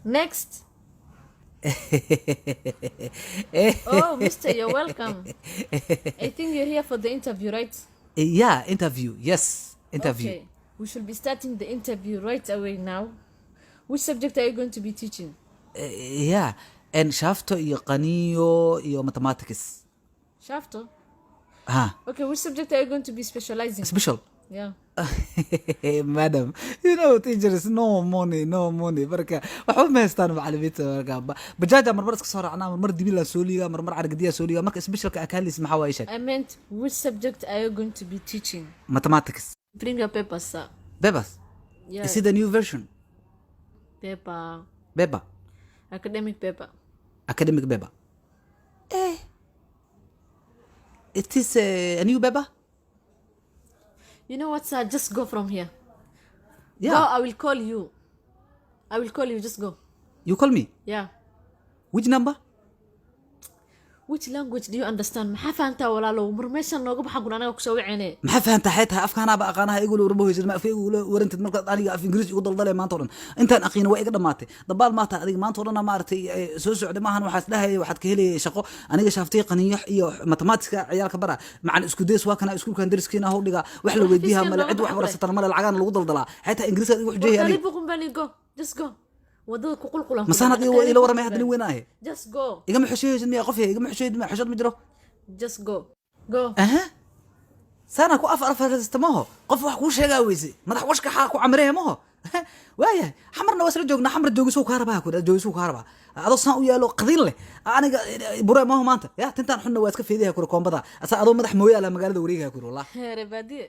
Next. Oh, mister, you're welcome. I think you're here for the interview, right? Yeah, interview. Yes, interview. Okay. We should be starting the interview right away now. Which subject are you going to be teaching? Yeah, and shafto iyo qaniyo iyo mathematics. Shafto? Ha, Okay, which subject are you going to be specializing? special. Yeah. Madam, you know teachers no money marka waxba ma haystaan macallimiinta marka bajaja marmar iska soo raacnaa mar dibi la sooliga marmar aragdiya sooliga marka specialka akalis maxaa way sheeg I meant which subject are you going to be teaching? mathematics. Bring your papers, sir. Bebas, Yeah. is it the new version? Paper. Beba, Academic paper. academic beba. It is a new beba? You know what, sir? Just go from here. Yeah. Go, I will call you. I will call you, just go. You call me. Yeah. Which number? Which language do you understand? maxaa fahantaa walaalow mar meeshan nooga baxa gun anaga kusoo wicine maxaa fahantaa xeetaa afkaana ba aqaanaha igu loo rubohaysid ma afkaygu loo warantid marka aniga af ingiriis igu daldalay maanta oo dhan intaan aqoon waa iga dhamaatay dabaal maanta adiga maanta oo dhan ma aragtay soo socday maahan waxaas dhahay waxaad ka helay shaqo aniga shaaftay qaniyo iyo mathematics ciyaalka bara macaan isku dees waa kana iskuulkan dariskiina hawdhiga wax la weydiiyaa mala cid wax warasatan mala lacagan lagu daldalaa xeetaa ingiriis adiga wax jeeyay aniga buqun bani go just go wadada ku qulqulan masana adiga ila waramay hadda weynaahay just go igama xusheeyay miya qof igama xusheeyay ma xushood ma jiro just go go aha sana ku afar sistemaho qof wax ku sheegaa weyse madax washka xaq ku amreemaho waaya xamarna wasla joogna xamar joogiso ka rabaa ku joogiso ka rabaa adoo san u yaalo qadiin leh aniga bureemaho maanta ya tintaan xunna waa iska fiidiyaa ku koombada asa adoo madax mooyaala magaalada wareegaa ku wallahi heere baadiye